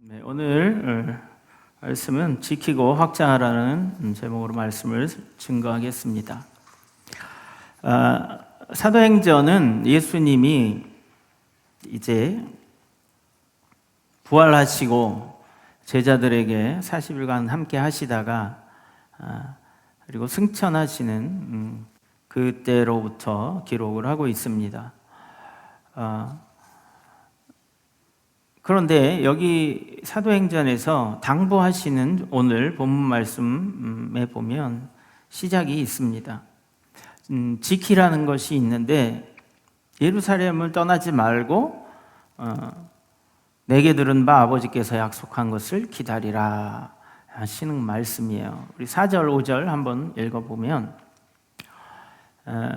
네, 오늘 말씀은 지키고 확장하라는 제목으로 말씀을 증거하겠습니다. 사도행전은 예수님이 이제 부활하시고 제자들에게 40일간 함께 하시다가 그리고 승천하시는 그때로부터 기록을 하고 있습니다. 그런데 여기 사도행전에서 당부하시는 오늘 본문 말씀에 보면 시작이 있습니다. 지키라는 것이 있는데 예루살렘을 떠나지 말고 내게 들은 바 아버지께서 약속한 것을 기다리라 하시는 말씀이에요. 우리 4절 5절 한번 읽어보면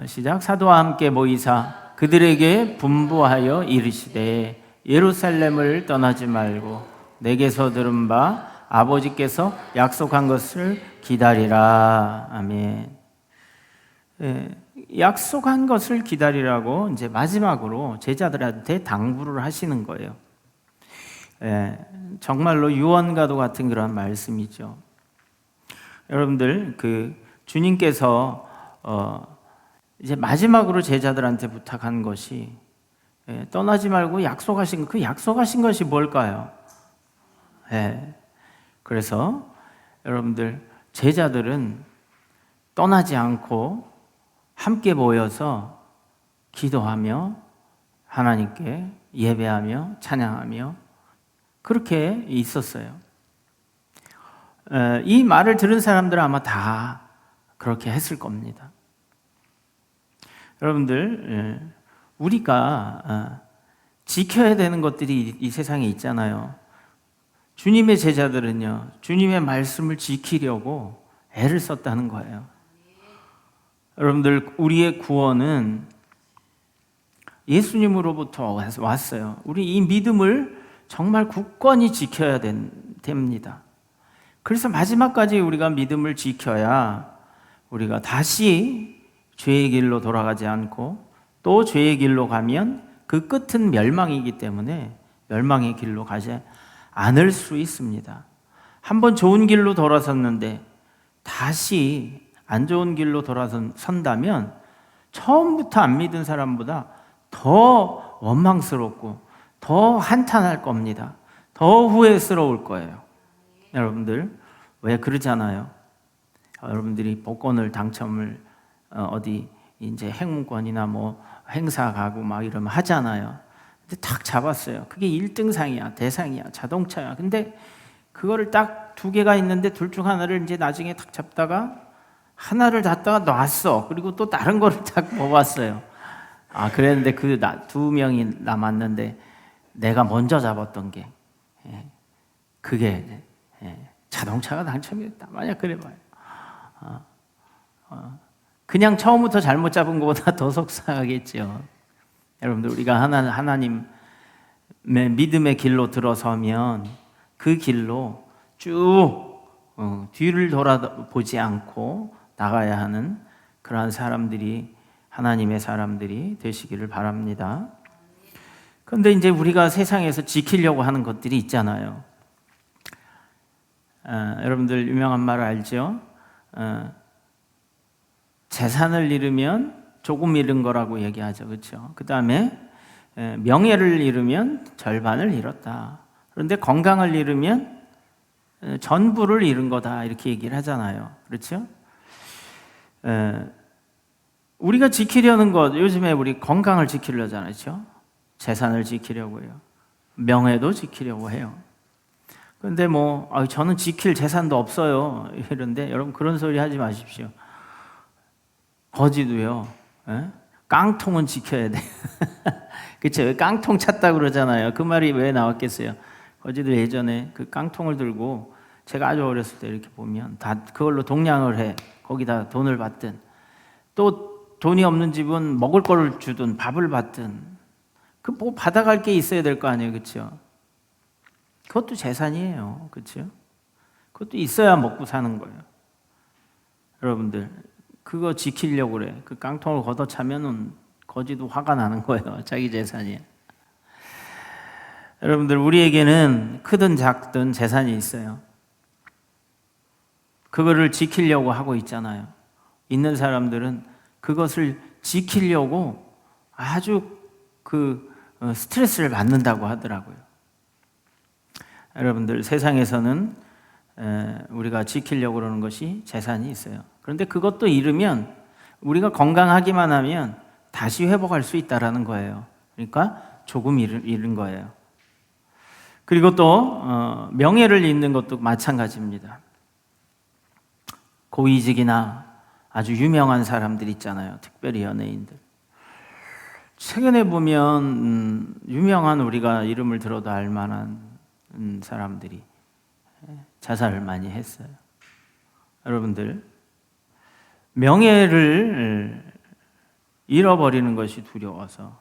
시작. 사도와 함께 모이사 그들에게 분부하여 이르시되 예루살렘을 떠나지 말고 내게서 들은 바 아버지께서 약속한 것을 기다리라. 아멘. 약속한 것을 기다리라고 이제 마지막으로 제자들한테 당부를 하시는 거예요. 정말로 유언과도 같은 그런 말씀이죠. 여러분들 주님께서 이제 마지막으로 제자들한테 부탁한 것이 떠나지 말고 약속하신 그 약속하신 것이 뭘까요? 그래서 여러분들 제자들은 떠나지 않고 함께 모여서 기도하며 하나님께 예배하며 찬양하며 그렇게 있었어요. 이 말을 들은 사람들은 아마 다 그렇게 했을 겁니다. 여러분들 우리가 지켜야 되는 것들이 이 세상에 있잖아요. 주님의 제자들은요, 주님의 말씀을 지키려고 애를 썼다는 거예요. 여러분들, 우리의 구원은 예수님으로부터 왔어요. 우리 이 믿음을 정말 굳건히 지켜야 됩니다. 그래서 마지막까지 우리가 믿음을 지켜야 우리가 다시 죄의 길로 돌아가지 않고 또 죄의 길로 가면 그 끝은 멸망이기 때문에 멸망의 길로 가지 않을 수 있습니다. 한번 좋은 길로 돌아섰는데 다시 안 좋은 길로 돌아선다면 처음부터 안 믿은 사람보다 더 원망스럽고 더 한탄할 겁니다. 더 후회스러울 거예요. 여러분들 왜 그러잖아요. 여러분들이 복권을 당첨을 어디 이제 행운권이나 뭐 행사 가고 막 이러면 하잖아요. 근데 탁 잡았어요. 그게 1등상이야, 대상이야, 자동차야. 근데 그거를 딱 2개가 있는데 둘 중 하나를 이제 나중에 탁 잡다가 하나를 닫다가 놨어. 그리고 또 다른 거를 딱 뽑았어요. 그랬는데 그 2명이 남았는데 내가 먼저 잡았던 게 그게 자동차가 당첨이 됐다. 만약 그래 봐요. 그냥 처음부터 잘못 잡은 것보다 더 속상하겠죠. 여러분들, 우리가 하나님의 믿음의 길로 들어서면 그 길로 쭉 뒤를 돌아보지 않고 나가야 하는 그러한 사람들이, 하나님의 사람들이 되시기를 바랍니다. 그런데 이제 우리가 세상에서 지키려고 하는 것들이 있잖아요. 여러분들 유명한 말 알죠? 재산을 잃으면 조금 잃은 거라고 얘기하죠. 그렇죠? 그 다음에 명예를 잃으면 절반을 잃었다. 그런데 건강을 잃으면 전부를 잃은 거다. 이렇게 얘기를 하잖아요. 그렇죠? 우리가 지키려는 것, 요즘에 우리 건강을 지키려잖아요. 그렇죠? 재산을 지키려고요. 명예도 지키려고 해요. 그런데 저는 지킬 재산도 없어요. 이런데 여러분 그런 소리 하지 마십시오. 거지도요. 깡통은 지켜야 돼. 그렇죠? 깡통 찾다고 그러잖아요. 그 말이 왜 나왔겠어요? 거지도 예전에 그 깡통을 들고 제가 아주 어렸을 때 이렇게 보면 다 그걸로 동냥을 해. 거기다 돈을 받든 또 돈이 없는 집은 먹을 거를 주든 밥을 받든 뭐 받아갈 게 있어야 될 거 아니에요. 그렇죠? 그것도 재산이에요. 그렇죠? 그것도 있어야 먹고 사는 거예요. 여러분들 그거 지키려고 그래. 그 깡통을 걷어차면은 거지도 화가 나는 거예요. 자기 재산이. 여러분들, 우리에게는 크든 작든 재산이 있어요. 그거를 지키려고 하고 있잖아요. 있는 사람들은 그것을 지키려고 아주 스트레스를 받는다고 하더라고요. 여러분들, 세상에서는 우리가 지키려고 그러는 것이 재산이 있어요. 그런데 그것도 잃으면, 우리가 건강하기만 하면 다시 회복할 수 있다라는 거예요. 그러니까 조금 잃은 거예요. 그리고 또 명예를 잃는 것도 마찬가지입니다. 고위직이나 아주 유명한 사람들 있잖아요. 특별히 연예인들. 최근에 보면 유명한, 우리가 이름을 들어도 알 만한 사람들이 자살을 많이 했어요. 여러분들, 명예를 잃어버리는 것이 두려워서,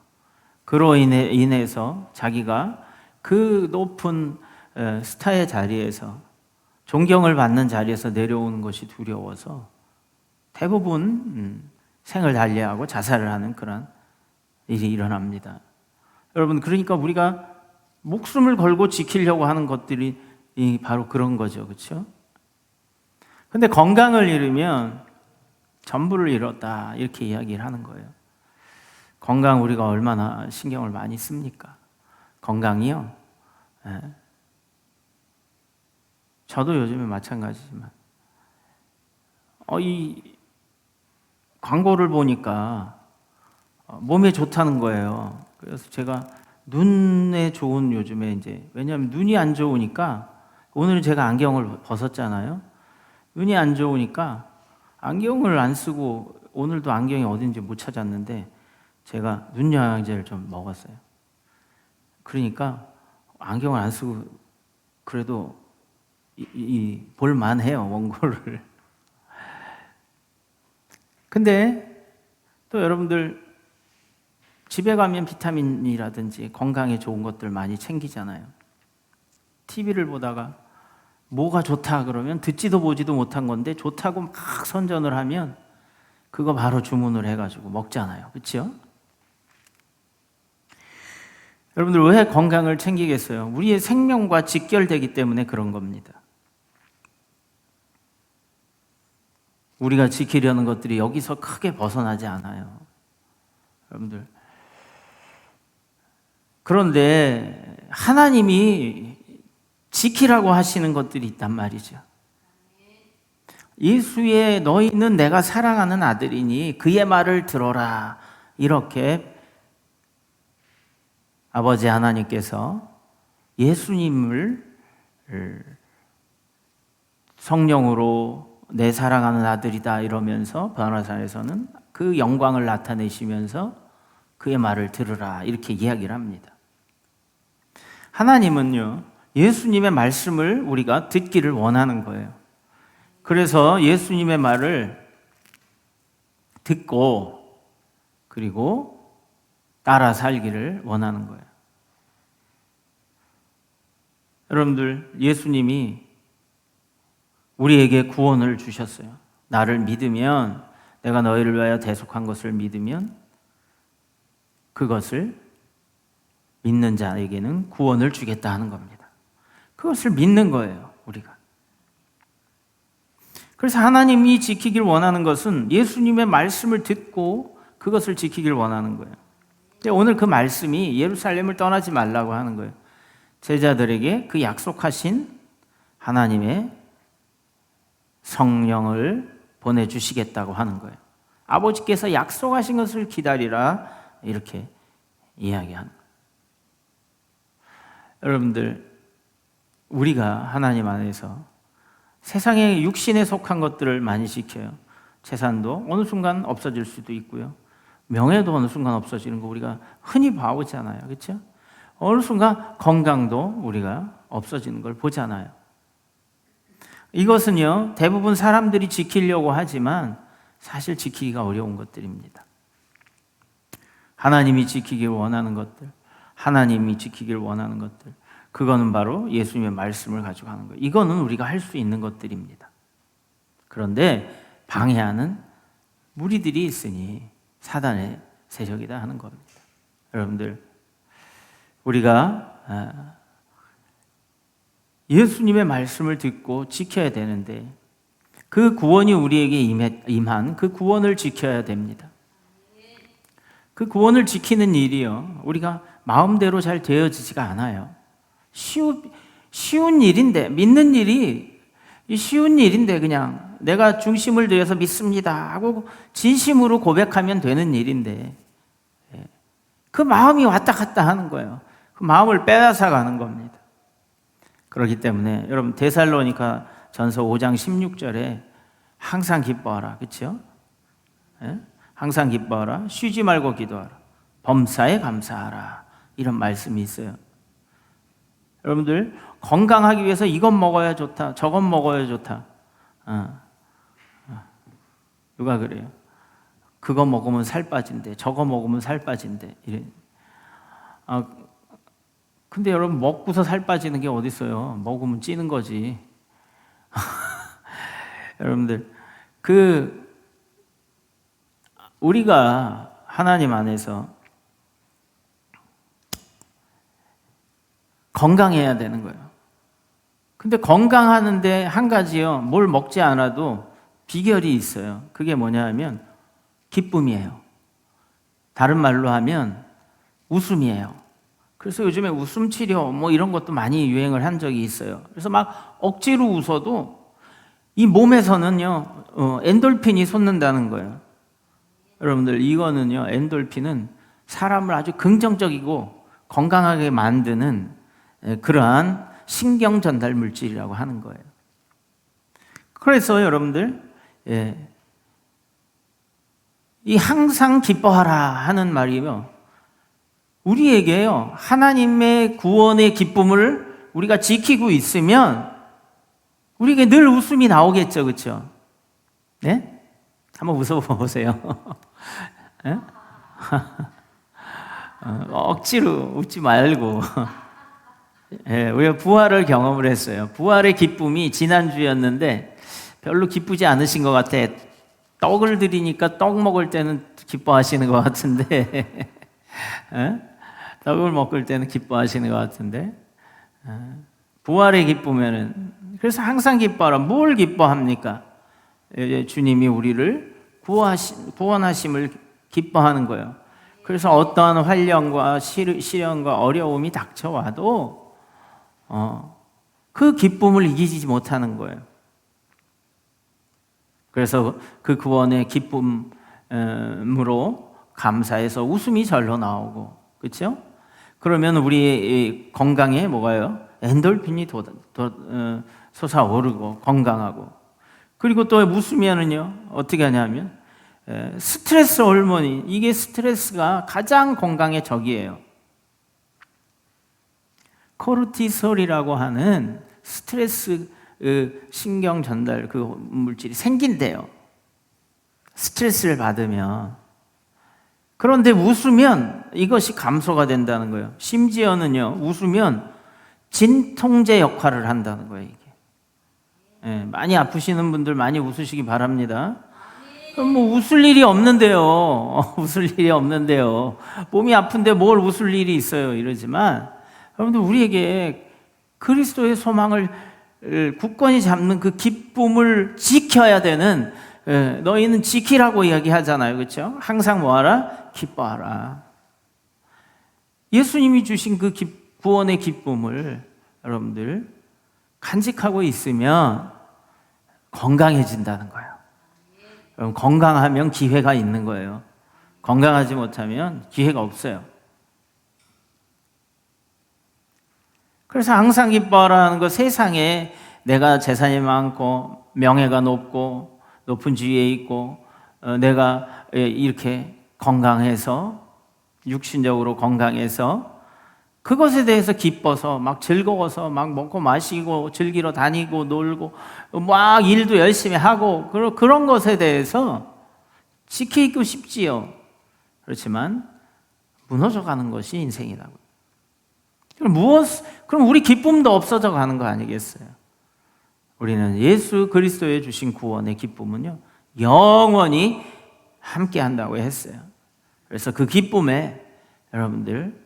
그로 인해서 자기가 그 높은 스타의 자리에서, 존경을 받는 자리에서 내려오는 것이 두려워서 대부분 생을 달리하고 자살을 하는 그런 일이 일어납니다. 여러분, 그러니까 우리가 목숨을 걸고 지키려고 하는 것들이 바로 그런 거죠. 그렇죠? 근데 건강을 잃으면 전부를 잃었다, 이렇게 이야기를 하는 거예요. 건강, 우리가 얼마나 신경을 많이 씁니까? 건강이요. 저도 요즘에 마찬가지지만 이 광고를 보니까 몸에 좋다는 거예요. 그래서 제가 눈에 좋은, 요즘에 이제, 왜냐하면 눈이 안 좋으니까, 오늘 제가 안경을 벗었잖아요. 눈이 안 좋으니까 안경을 안 쓰고, 오늘도 안경이 어딘지 못 찾았는데 제가 눈 영양제를 좀 먹었어요. 그러니까 안경을 안 쓰고 그래도 볼만해요, 원고를. 근데 또 여러분들, 집에 가면 비타민이라든지 건강에 좋은 것들 많이 챙기잖아요. TV를 보다가 뭐가 좋다 그러면 듣지도 보지도 못한 건데 좋다고 막 선전을 하면 그거 바로 주문을 해가지고 먹잖아요. 그렇죠? 여러분들, 왜 건강을 챙기겠어요? 우리의 생명과 직결되기 때문에 그런 겁니다. 우리가 지키려는 것들이 여기서 크게 벗어나지 않아요. 여러분들, 그런데 하나님이 지키라고 하시는 것들이 있단 말이죠. 예수의 너희는 내가 사랑하는 아들이니 그의 말을 들어라, 이렇게 아버지 하나님께서 예수님을 성령으로 내 사랑하는 아들이다 이러면서 변화산에서는 그 영광을 나타내시면서 그의 말을 들으라, 이렇게 이야기를 합니다. 하나님은요, 예수님의 말씀을 우리가 듣기를 원하는 거예요. 그래서 예수님의 말을 듣고 그리고 따라 살기를 원하는 거예요. 여러분들, 예수님이 우리에게 구원을 주셨어요. 나를 믿으면, 내가 너희를 위하여 대속한 것을 믿으면 그것을 믿는 자에게는 구원을 주겠다 하는 겁니다. 그것을 믿는 거예요, 우리가. 그래서 하나님이 지키길 원하는 것은 예수님의 말씀을 듣고 그것을 지키길 원하는 거예요. 근데 오늘 그 말씀이 예루살렘을 떠나지 말라고 하는 거예요. 제자들에게 그 약속하신 하나님의 성령을 보내주시겠다고 하는 거예요. 아버지께서 약속하신 것을 기다리라, 이렇게 이야기하는 거예요. 여러분들, 우리가 하나님 안에서 세상의 육신에 속한 것들을 많이 지켜요. 재산도 어느 순간 없어질 수도 있고요. 명예도 어느 순간 없어지는 거 우리가 흔히 봐오잖아요. 그렇죠? 어느 순간 건강도 우리가 없어지는 걸 보잖아요. 이것은요, 대부분 사람들이 지키려고 하지만 사실 지키기가 어려운 것들입니다. 하나님이 지키길 원하는 것들, 하나님이 지키길 원하는 것들, 그거는 바로 예수님의 말씀을 가지고 하는 거예요. 이거는 우리가 할 수 있는 것들입니다. 그런데 방해하는 무리들이 있으니 사단의 세력이다 하는 겁니다. 여러분들, 우리가 예수님의 말씀을 듣고 지켜야 되는데 그 구원이 우리에게 임한 그 구원을 지켜야 됩니다. 그 구원을 지키는 일이요, 우리가 마음대로 잘 되어지지가 않아요. 쉬운 일인데, 믿는 일이 쉬운 일인데 그냥 내가 중심을 들여서 믿습니다 하고 진심으로 고백하면 되는 일인데 그 마음이 왔다 갔다 하는 거예요. 그 마음을 빼앗아 가는 겁니다. 그렇기 때문에 여러분 데살로니가 전서 5장 16절에 항상 기뻐하라, 그렇죠? 항상 기뻐하라, 쉬지 말고 기도하라, 범사에 감사하라, 이런 말씀이 있어요. 여러분들 건강하기 위해서 이것 먹어야 좋다, 저것 먹어야 좋다. 누가 그래요? 그거 먹으면 살 빠진대, 저거 먹으면 살 빠진대. 이래. 근데 여러분 먹고서 살 빠지는 게 어디 있어요? 먹으면 찌는 거지. 여러분들 우리가 하나님 안에서 건강해야 되는 거예요. 근데 건강하는데 한 가지요, 뭘 먹지 않아도 비결이 있어요. 그게 뭐냐 하면 기쁨이에요. 다른 말로 하면 웃음이에요. 그래서 요즘에 웃음 치료 뭐 이런 것도 많이 유행을 한 적이 있어요. 그래서 막 억지로 웃어도 이 몸에서는요, 엔돌핀이 솟는다는 거예요. 여러분들 이거는요, 엔돌핀은 사람을 아주 긍정적이고 건강하게 만드는 그러한 신경 전달 물질이라고 하는 거예요. 그래서 여러분들 이 항상 기뻐하라 하는 말이며, 우리에게요, 하나님의 구원의 기쁨을 우리가 지키고 있으면 우리에게 늘 웃음이 나오겠죠, 그렇죠? 네? 한번 웃어보세요. 네? 억지로 웃지 말고. 우리가 부활을 경험을 했어요. 부활의 기쁨이 지난주였는데 별로 기쁘지 않으신 것 같아. 떡을 드리니까 떡 먹을 때는 기뻐하시는 것 같은데 떡을 먹을 때는 기뻐하시는 것 같은데 부활의 기쁨에는, 그래서 항상 기뻐하라. 뭘 기뻐합니까? 주님이 우리를 구원하심을 기뻐하는 거예요. 그래서 어떠한 환령과 시련과 어려움이 닥쳐와도 그 기쁨을 이기지 못하는 거예요. 그래서 그 구원의 기쁨으로 감사해서 웃음이 절로 나오고, 그렇죠? 그러면 우리 건강에 뭐가요? 엔돌핀이 솟아오르고 건강하고, 그리고 또 웃으면은요 어떻게 하냐면 스트레스 호르몬이, 이게 스트레스가 가장 건강의 적이에요. 코르티솔이라고 하는 스트레스 신경 전달 그 물질이 생긴대요. 스트레스를 받으면. 그런데 웃으면 이것이 감소가 된다는 거예요. 심지어는요, 웃으면 진통제 역할을 한다는 거예요, 이게. 많이 아프시는 분들 많이 웃으시기 바랍니다. 그럼 뭐 웃을 일이 없는데요. 웃을 일이 없는데요. 몸이 아픈데 뭘 웃을 일이 있어요, 이러지만 여러분들 우리에게 그리스도의 소망을 굳건히 잡는 그 기쁨을 지켜야 되는, 너희는 지키라고 이야기하잖아요, 그렇죠? 항상 뭐하라? 기뻐하라. 예수님이 주신 그 구원의 기쁨을 여러분들 간직하고 있으면 건강해진다는 거예요. 여러분 건강하면 기회가 있는 거예요. 건강하지 못하면 기회가 없어요. 그래서 항상 기뻐하라는 거, 세상에 내가 재산이 많고 명예가 높고 높은 지위에 있고 내가 이렇게 건강해서, 육신적으로 건강해서 그것에 대해서 기뻐서 막 즐거워서 막 먹고 마시고 즐기러 다니고 놀고 막 일도 열심히 하고 그런 것에 대해서 지키고 싶지요. 그렇지만 무너져가는 것이 인생이라고. 그럼 우리 기쁨도 없어져 가는 거 아니겠어요? 우리는 예수 그리스도에 주신 구원의 기쁨은요, 영원히 함께 한다고 했어요. 그래서 그 기쁨에 여러분들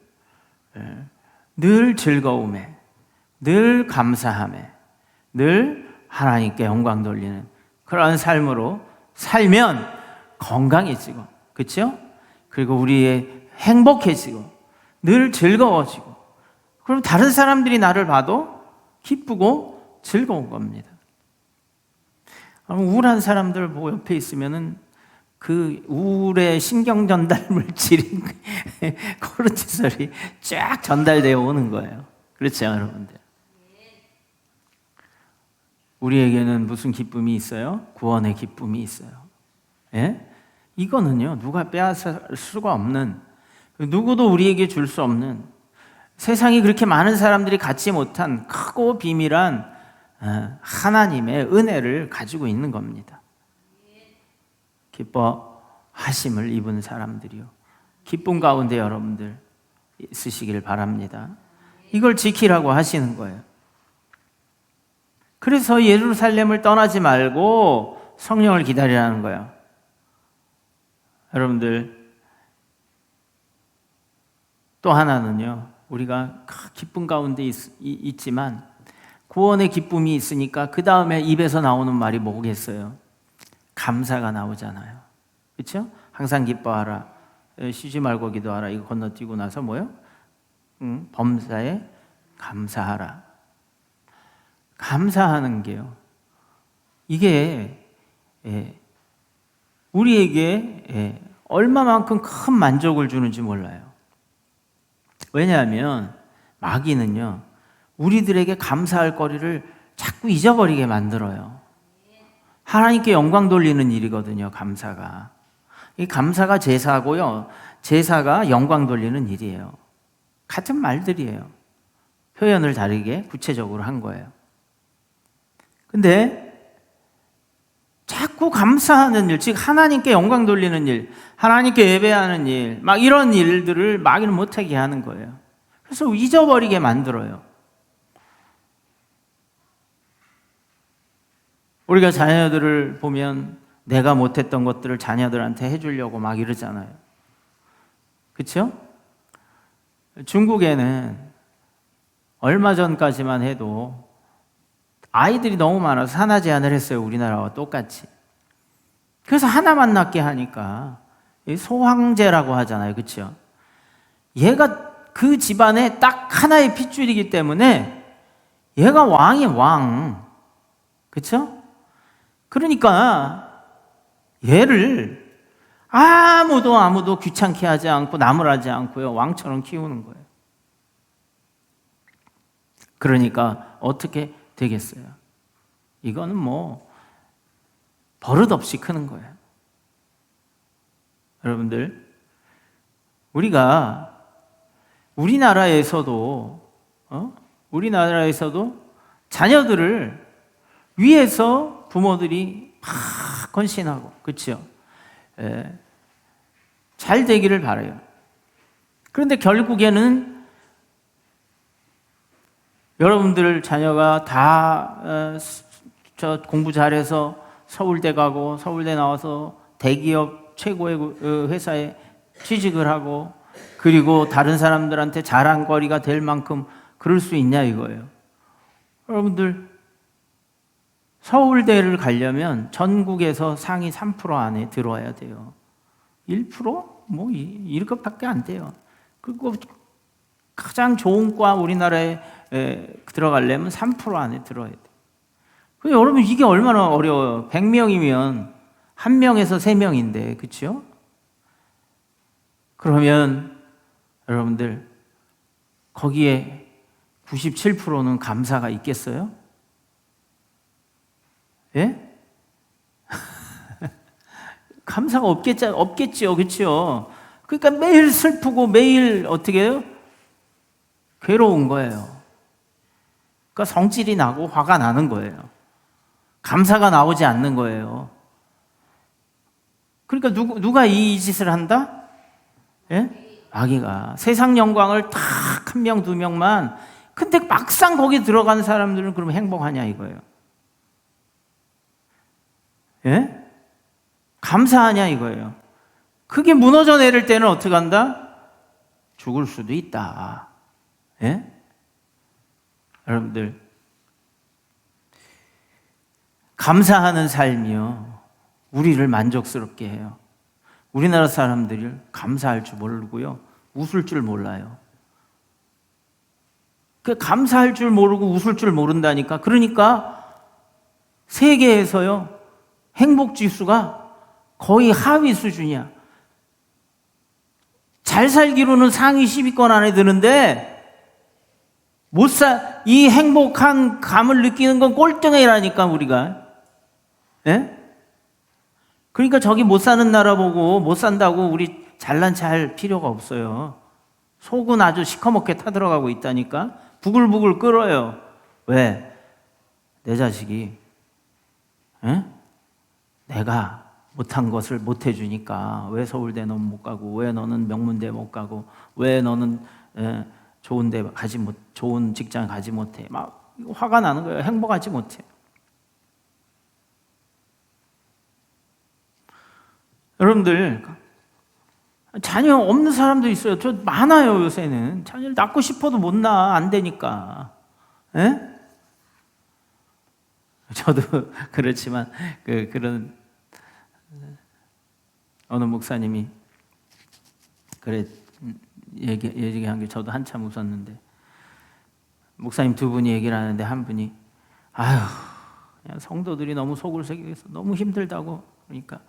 늘 즐거움에, 늘 감사함에, 늘 하나님께 영광 돌리는 그런 삶으로 살면 건강해지고, 그렇죠? 그리고 우리의 행복해지고 늘 즐거워지고, 그럼 다른 사람들이 나를 봐도 기쁘고 즐거운 겁니다. 우울한 사람들 보고 옆에 있으면은 그 우울의 신경 전달 물질인 코르티솔이 쫙 전달되어 오는 거예요. 그렇죠, 여러분들? 우리에게는 무슨 기쁨이 있어요? 구원의 기쁨이 있어요. 예? 이거는요, 누가 빼앗을 수가 없는, 누구도 우리에게 줄 수 없는, 세상에 그렇게 많은 사람들이 갖지 못한 크고 비밀한 하나님의 은혜를 가지고 있는 겁니다. 기뻐하심을 입은 사람들이요, 기쁨 가운데 여러분들 있으시길 바랍니다. 이걸 지키라고 하시는 거예요. 그래서 예루살렘을 떠나지 말고 성령을 기다리라는 거예요. 여러분들, 또 하나는요, 우리가 기쁨 가운데 있지만 구원의 기쁨이 있으니까 그 다음에 입에서 나오는 말이 뭐겠어요? 감사가 나오잖아요. 그렇죠? 항상 기뻐하라, 쉬지 말고 기도하라. 이거 건너뛰고 나서 뭐요? 범사에 감사하라. 감사하는 게요, 이게 우리에게 얼마만큼 큰 만족을 주는지 몰라요. 왜냐하면 마귀는요, 우리들에게 감사할 거리를 자꾸 잊어버리게 만들어요. 하나님께 영광 돌리는 일이거든요, 감사가. 이 감사가 제사고요, 제사가 영광 돌리는 일이에요. 같은 말들이에요. 표현을 다르게 구체적으로 한 거예요. 근데 자꾸 감사하는 일, 즉 하나님께 영광 돌리는 일, 하나님께 예배하는 일, 막 이런 일들을 마귀는 못하게 하는 거예요. 그래서 잊어버리게 만들어요. 우리가 자녀들을 보면 내가 못했던 것들을 자녀들한테 해주려고 막 이러잖아요. 그렇죠? 중국에는 얼마 전까지만 해도 아이들이 너무 많아서 산하 제한을 했어요. 우리나라와 똑같이. 그래서 하나만 낳게 하니까 소황제라고 하잖아요. 그렇죠? 얘가 그 집안에 딱 하나의 핏줄이기 때문에 얘가 왕이 왕. 그렇죠? 그러니까 얘를 아무도 귀찮게 하지 않고 나무라지 않고요, 왕처럼 키우는 거예요. 그러니까 어떻게 되겠어요? 이거는 뭐 버릇없이 크는 거예요. 여러분들, 우리가 우리나라에서도 자녀들을 위해서 부모들이 막 헌신하고, 그렇죠? 잘 되기를 바라요. 그런데 결국에는 여러분들 자녀가 다 공부 잘해서 서울대 가고, 서울대 나와서 대기업 최고의 회사에 취직을 하고, 그리고 다른 사람들한테 자랑거리가 될 만큼 그럴 수 있냐 이거예요. 여러분들, 서울대를 가려면 전국에서 상위 3% 안에 들어와야 돼요. 1%? 뭐 이것밖에 안 돼요. 그리고 가장 좋은 과 우리나라에 들어가려면 3% 안에 들어야 돼요. 여러분, 이게 얼마나 어려워요. 100명이면 1명에서 3명인데, 그렇죠? 그러면 여러분들, 거기에 97%는 감사가 있겠어요? 예? 감사가 없겠죠, 그렇죠? 그러니까 매일 슬프고 매일 어떻게 해요? 괴로운 거예요. 그러니까 성질이 나고 화가 나는 거예요. 감사가 나오지 않는 거예요. 그러니까 누가 이 짓을 한다? 예? 마귀가. 세상 영광을 딱 1명, 2명만. 근데 막상 거기 들어간 사람들은 그럼 행복하냐 이거예요. 예? 감사하냐 이거예요. 그게 무너져 내릴 때는 어떻게 한다? 죽을 수도 있다. 예? 여러분들, 감사하는 삶이요, 우리를 만족스럽게 해요. 우리나라 사람들이 감사할 줄 모르고요, 웃을 줄 몰라요. 그 감사할 줄 모르고 웃을 줄 모른다니까. 그러니까 세계에서요, 행복 지수가 거의 하위 수준이야. 잘 살기로는 상위 10위권 안에 드는데 이 행복한 감을 느끼는 건 꼴등이라니까, 우리가. 예? 그러니까 저기 못 사는 나라 보고 못 산다고 우리 잘난 체 할 필요가 없어요. 속은 아주 시커멓게 타들어가고 있다니까. 부글부글 끓어요. 왜? 내 자식이 내가 못한 것을 못 해주니까 왜 서울대 너는 못 가고, 왜 너는 명문대 못 가고, 왜 너는 좋은 직장 가지 못해. 막 화가 나는 거예요. 행복하지 못해. 여러분들, 자녀 없는 사람도 있어요. 저 많아요. 요새는 자녀를 낳고 싶어도 못 낳아. 안 되니까. 예? 저도 그렇지만 그런 어느 목사님이 얘기한 게 저도 한참 웃었는데, 목사님 두 분이 얘기를 하는데 한 분이 아휴, 그냥 성도들이 너무 속을 새겨서 너무 힘들다고. 그러니까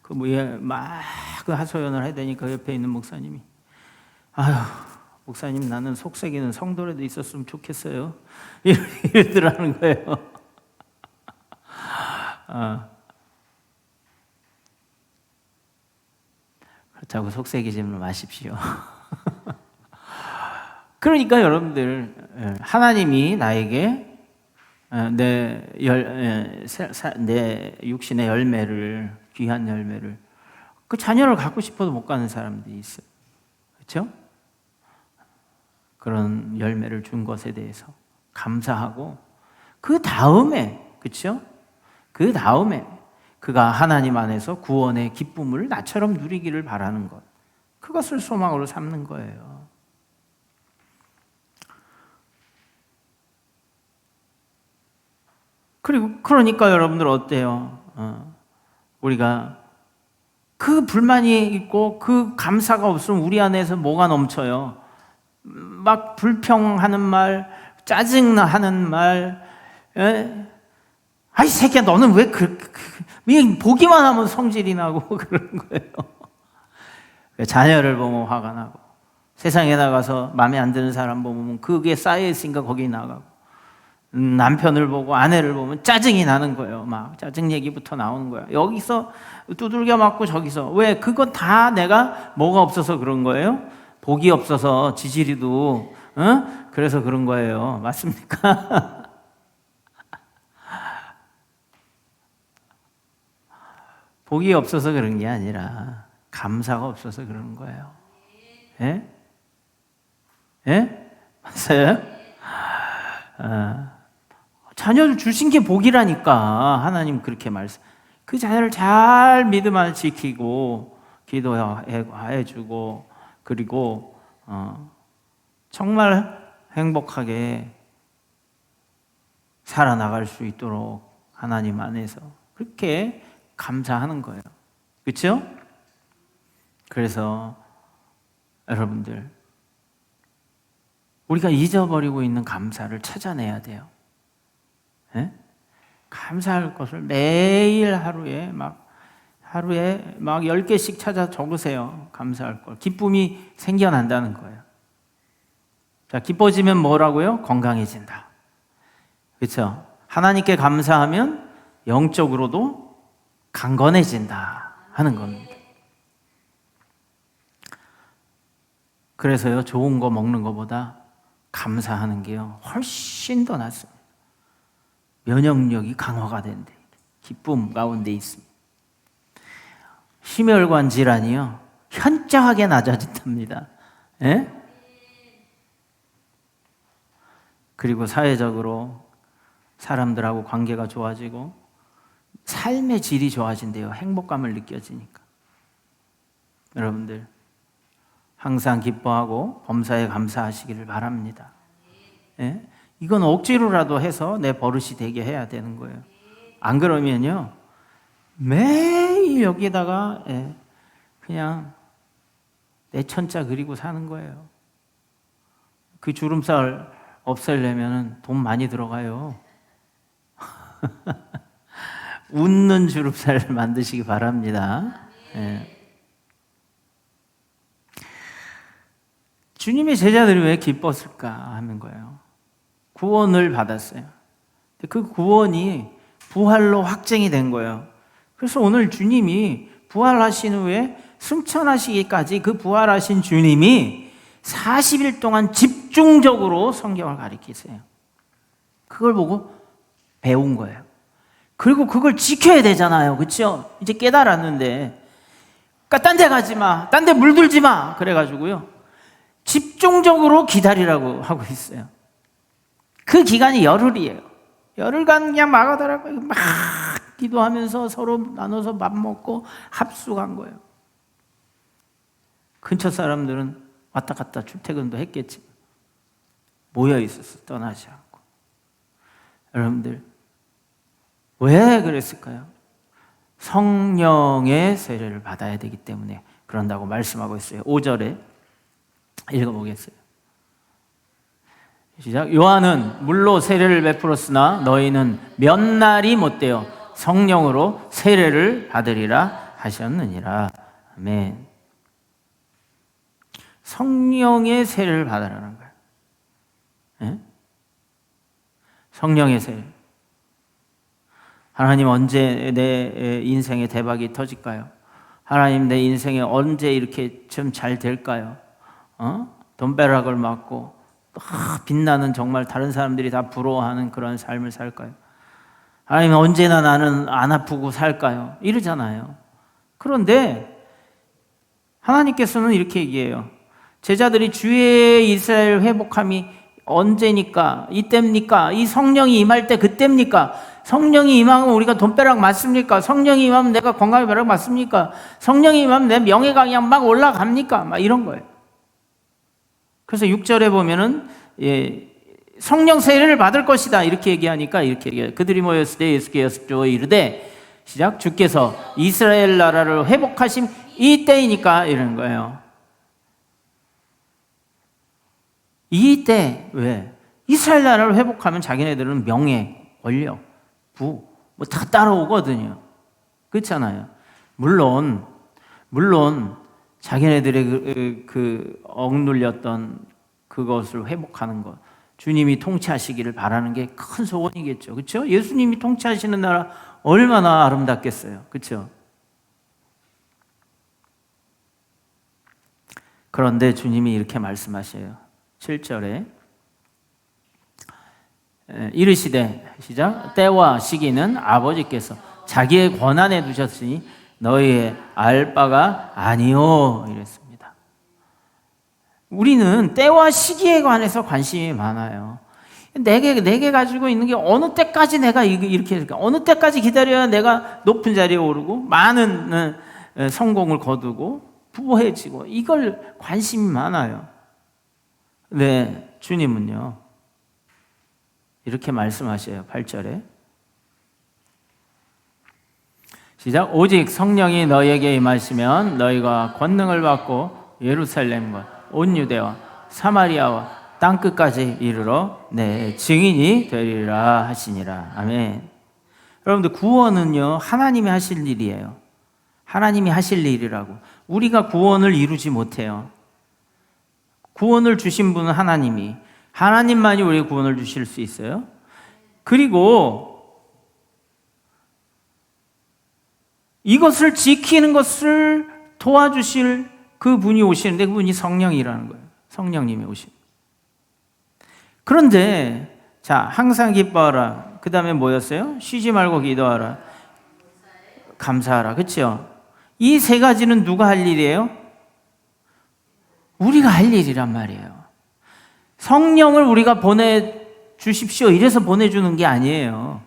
그 하소연을 해야 되니까 그 옆에 있는 목사님이 아휴, 목사님, 나는 속삭이는 성도라도 있었으면 좋겠어요. 이러더라는 거예요. 그렇다고 속삭이지 마십시오. 그러니까 여러분들, 하나님이 나에게 내 육신의 열매를, 귀한 열매를, 그 자녀를 갖고 싶어도 못 가는 사람들이 있어요. 그렇죠? 그런 열매를 준 것에 대해서 감사하고, 그 다음에, 그렇죠? 그 다음에 그가 하나님 안에서 구원의 기쁨을 나처럼 누리기를 바라는 것, 그것을 소망으로 삼는 거예요. 그러니까 여러분들 어때요? 우리가 그 불만이 있고 그 감사가 없으면 우리 안에서 뭐가 넘쳐요? 막 불평하는 말, 짜증나하는 말, 아이 새끼야, 너는 왜 보기만 하면 성질이 나고 그런 거예요. 자녀를 보면 화가 나고, 세상에 나가서 마음에 안 드는 사람 보면 그게 쌓여있으니까 거기 나가고, 남편을 보고 아내를 보면 짜증이 나는 거예요. 막 짜증 얘기부터 나오는 거야. 여기서 두들겨 맞고 저기서. 왜? 그건 다 내가 뭐가 없어서 그런 거예요? 복이 없어서, 지지리도 그래서 그런 거예요. 맞습니까? 복이 없어서 그런 게 아니라 감사가 없어서 그러는 거예요. 예? 예? 맞아요? 자녀를 주신 게 복이라니까. 하나님 그렇게 그 자녀를 잘 믿음 안에 지키고 기도해주고, 그리고 정말 행복하게 살아나갈 수 있도록 하나님 안에서 그렇게 감사하는 거예요. 그렇죠? 그래서 여러분들, 우리가 잊어버리고 있는 감사를 찾아내야 돼요. 예? 감사할 것을 매일 하루에 막 10개씩 찾아 적으세요. 감사할 걸. 기쁨이 생겨난다는 거예요. 자, 기뻐지면 뭐라고요? 건강해진다. 그렇죠? 하나님께 감사하면 영적으로도 강건해진다 하는 겁니다. 그래서요, 좋은 거 먹는 것보다 감사하는 게요, 훨씬 더 낫습니다. 면역력이 강화가 된대. 기쁨 가운데 있습니다. 심혈관 질환이요, 현저하게 낮아진답니다. 예? 그리고 사회적으로 사람들하고 관계가 좋아지고 삶의 질이 좋아진대요. 행복감을 느껴지니까. 여러분들, 항상 기뻐하고 범사에 감사하시기를 바랍니다. 예? 이건 억지로라도 해서 내 버릇이 되게 해야 되는 거예요. 안 그러면요 매일 여기다가 그냥 내 천자 그리고 사는 거예요. 그 주름살 없애려면 돈 많이 들어가요. 웃는 주름살 만드시기 바랍니다. 주님의 제자들이 왜 기뻤을까 하는 거예요. 구원을 받았어요. 그 구원이 부활로 확증이 된 거예요. 그래서 오늘 주님이 부활하신 후에 승천하시기까지 그 부활하신 주님이 40일 동안 집중적으로 성경을 가르치세요. 그걸 보고 배운 거예요. 그리고 그걸 지켜야 되잖아요. 그렇죠? 이제 깨달았는데 딴 데 가지 마, 딴 데 물들지 마 그래가지고요 집중적으로 기다리라고 하고 있어요. 그 기간이 열흘이에요. 열흘간 그냥 막아달라고 막 기도하면서 서로 나눠서 밥 먹고 합숙한 거예요. 근처 사람들은 왔다 갔다 출퇴근도 했겠지. 모여 있었어, 떠나지 않고. 여러분들 왜 그랬을까요? 성령의 세례를 받아야 되기 때문에 그런다고 말씀하고 있어요. 5절에 읽어보겠어요. 시작. 요한은 물로 세례를 베풀었으나 너희는 몇 날이 못되어 성령으로 세례를 받으리라 하셨느니라. 아멘. 성령의 세례를 받으라는 거예요. 네? 성령의 세례. 하나님 언제 내 인생에 대박이 터질까요? 하나님 내 인생에 언제 이렇게 좀 잘 될까요? 돈벼락을 맞고 빛나는 정말 다른 사람들이 다 부러워하는 그런 삶을 살까요? 하나님 언제나 나는 안 아프고 살까요? 이러잖아요. 그런데 하나님께서는 이렇게 얘기해요. 제자들이 주의 이스라엘 회복함이 언제니까? 이때입니까? 이 성령이 임할 때 그때입니까? 성령이 임하면 우리가 돈벼락 맞습니까? 성령이 임하면 내가 건강의 벼락 맞습니까? 성령이 임하면 내 명예가 그냥 막 올라갑니까? 막 이런 거예요. 그래서 6절에 보면은 성령 세례를 받을 것이다 이렇게 얘기하니까 이렇게 얘기해요. 그들이 모였을 때 예수께서 이르되 시작 주께서 이스라엘 나라를 회복하심 이때이니까 이러는 거예요. 이때 왜? 이스라엘 나라를 회복하면 자기네들은 명예, 권력, 부 뭐 다 따라오거든요. 그렇잖아요. 물론 자기네들의 그 억눌렸던 그것을 회복하는 것, 주님이 통치하시기를 바라는 게 큰 소원이겠죠. 그렇죠? 예수님이 통치하시는 나라 얼마나 아름답겠어요. 그렇죠? 그런데 주님이 이렇게 말씀하셔요. 7절에 이르시되 시작 때와 시기는 아버지께서 자기의 권한에 두셨으니 너희의 알 바가 아니오 이랬습니다. 우리는 때와 시기에 관해서 관심이 많아요. 내게 가지고 있는 게 어느 때까지 내가 이렇게 할까? 어느 때까지 기다려야 내가 높은 자리에 오르고 많은 성공을 거두고 부해지고 이걸 관심이 많아요. 네, 주님은요 이렇게 말씀하셔요. 8절에 시작 오직 성령이 너희에게 임하시면 너희가 권능을 받고 예루살렘과 온 유대와 사마리아와 땅끝까지 이르러 내 증인이 되리라 하시니라. 아멘. 여러분들 구원은요 하나님이 하실 일이에요. 하나님이 하실 일이라고. 우리가 구원을 이루지 못해요. 구원을 주신 분은 하나님만이 우리에게 구원을 주실 수 있어요. 그리고 이것을 지키는 것을 도와주실 그 분이 오시는데 그분이 성령이라는 거예요. 성령님이 오신. 그런데 자 항상 기뻐하라. 그 다음에 뭐였어요? 쉬지 말고 기도하라. 감사하라. 그렇죠? 이 세 가지는 누가 할 일이에요? 우리가 할 일이란 말이에요. 성령을 우리가 보내주십시오 이래서 보내주는 게 아니에요.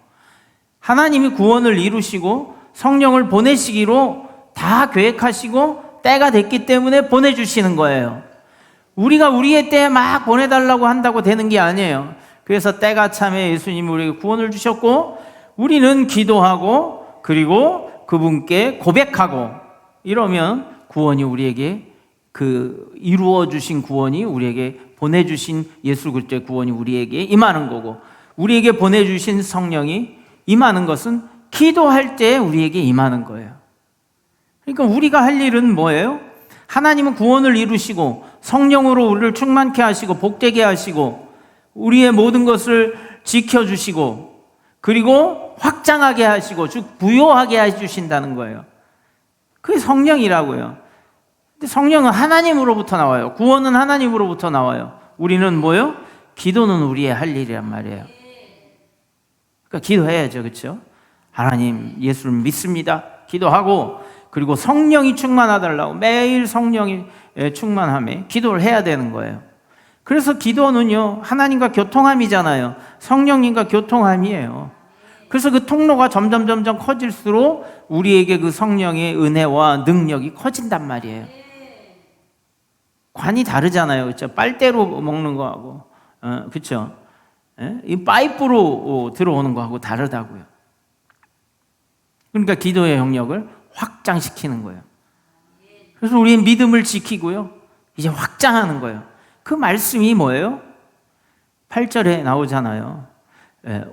하나님이 구원을 이루시고 성령을 보내시기로 다 계획하시고 때가 됐기 때문에 보내주시는 거예요. 우리가 우리의 때에 막 보내달라고 한다고 되는 게 아니에요. 그래서 때가 참에 예수님이 우리에게 구원을 주셨고, 우리는 기도하고 그리고 그분께 고백하고 이러면 구원이 우리에게, 그 이루어 주신 구원이 우리에게, 보내주신 예수 그리스도의 구원이 우리에게 임하는 거고, 우리에게 보내주신 성령이 임하는 것은 기도할 때 우리에게 임하는 거예요. 그러니까 우리가 할 일은 뭐예요? 하나님은 구원을 이루시고 성령으로 우리를 충만케 하시고 복되게 하시고 우리의 모든 것을 지켜주시고 그리고 확장하게 하시고 즉 부요하게 해주신다는 거예요. 그게 성령이라고요. 근데 성령은 하나님으로부터 나와요. 구원은 하나님으로부터 나와요. 우리는 뭐예요? 기도는 우리의 할 일이란 말이에요. 그러니까 기도해야죠. 그렇죠? 하나님 예수를 믿습니다. 기도하고 그리고 성령이 충만하달라고 매일 성령이 충만함에 기도를 해야 되는 거예요. 그래서 기도는요, 하나님과 교통함이잖아요. 성령님과 교통함이에요. 그래서 그 통로가 점점 커질수록 우리에게 그 성령의 은혜와 능력이 커진단 말이에요. 관이 다르잖아요. 그렇죠? 빨대로 먹는 거하고, 그렇죠? 이 파이프로 들어오는 거하고 다르다고요. 그러니까 기도의 영역을 확장시키는 거예요. 그래서 우리의 믿음을 지키고요, 이제 확장하는 거예요. 그 말씀이 뭐예요? 8절에 나오잖아요.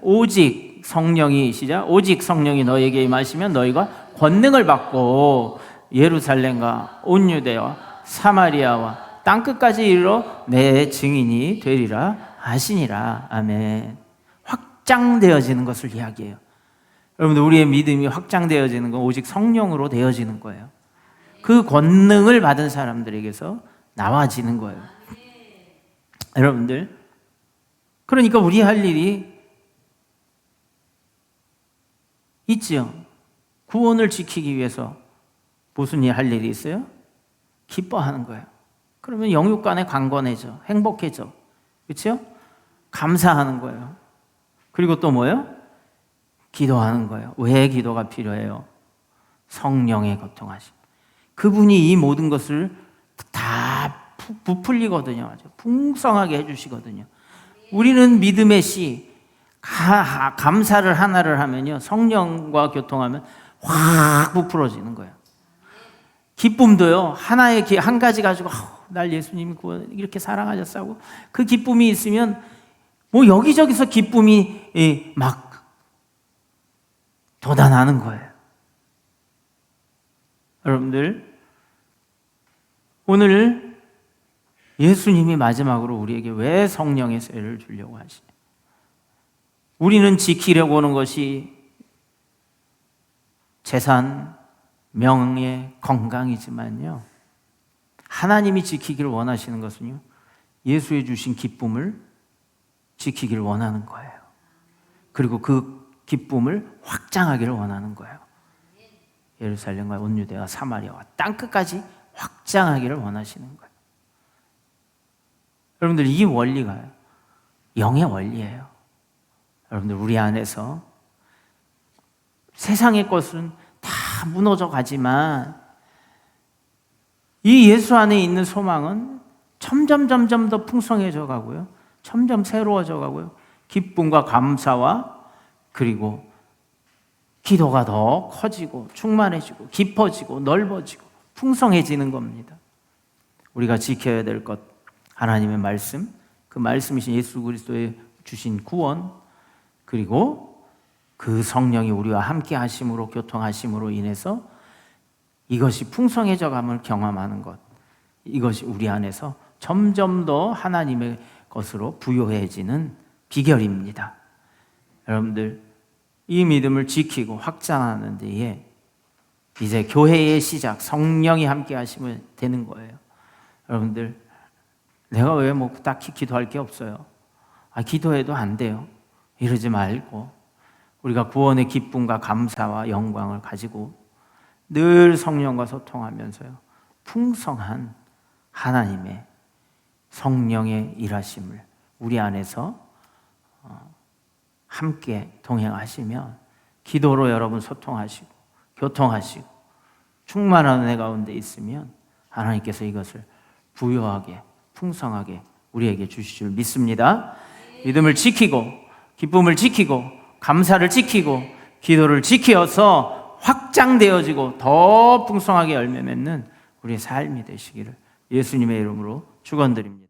오직 성령이, 시작, 오직 성령이 너에게 임하시면 너희가 권능을 받고 예루살렘과 온 유대와 사마리아와 땅끝까지 이르러 내 증인이 되리라 하시니라. 아멘. 확장되어지는 것을 이야기해요. 여러분들, 우리의 믿음이 확장되어지는 건 오직 성령으로 되어지는 거예요. 그 권능을 받은 사람들에게서 나와지는 거예요. 여러분들, 그러니까 우리 할 일이 있지요. 구원을 지키기 위해서 무슨 일 할 일이 있어요? 기뻐하는 거예요. 그러면 영육간에 강건해져, 행복해져. 그렇죠? 감사하는 거예요. 그리고 또 뭐예요? 기도하는 거예요. 왜 기도가 필요해요? 성령의 고통하심. 그분이 이 모든 것을 다 부풀리거든요. 아주 풍성하게 해주시거든요. 우리는 믿음의 시, 감사를 하나를 하면요, 성령과 교통하면 확 부풀어지는 거예요. 기쁨도요, 한 가지 가지고 날 예수님이 이렇게 사랑하셨다고 그 기쁨이 있으면 뭐 여기저기서 기쁨이 막 돋아나는 거예요. 여러분들, 오늘 예수님이 마지막으로 우리에게 왜 성령의 세를 주려고 하시냐? 우리는 지키려고 하는 것이 재산, 명예, 건강이지만요, 하나님이 지키기를 원하시는 것은요, 예수의 주신 기쁨을 지키기를 원하는 거예요. 그리고 그 기쁨을 확장하기를 원하는 거예요. 예루살렘과 온 유대와 사마리아와 땅끝까지 확장하기를 원하시는 거예요. 여러분들, 이 원리가 영의 원리예요. 여러분들, 우리 안에서 세상의 것은 다 무너져 가지만 이 예수 안에 있는 소망은 점점 더 풍성해져 가고요, 점점 새로워져 가고요, 기쁨과 감사와 그리고 기도가 더 커지고 충만해지고 깊어지고 넓어지고 풍성해지는 겁니다. 우리가 지켜야 될 것, 하나님의 말씀, 그 말씀이신 예수 그리스도의 주신 구원, 그리고 그 성령이 우리와 함께 하심으로, 교통하심으로 인해서 이것이 풍성해져 감을 경험하는 것, 이것이 우리 안에서 점점 더 하나님의 것으로 부요해지는 비결입니다. 여러분들, 이 믿음을 지키고 확장하는 데에 이제 교회의 시작, 성령이 함께 하시면 되는 거예요. 여러분들, 내가 왜 뭐 딱히 기도할 게 없어요? 기도해도 안 돼요. 이러지 말고 우리가 구원의 기쁨과 감사와 영광을 가지고 늘 성령과 소통하면서요, 풍성한 하나님의 성령의 일하심을 우리 안에서 함께 동행하시면, 기도로 여러분 소통하시고 교통하시고 충만한 은혜 가운데 있으면 하나님께서 이것을 부유하게 풍성하게 우리에게 주실 줄 믿습니다. 믿음을 지키고 기쁨을 지키고 감사를 지키고 기도를 지켜서 확장되어지고 더 풍성하게 열매 맺는 우리의 삶이 되시기를 예수님의 이름으로 축원드립니다.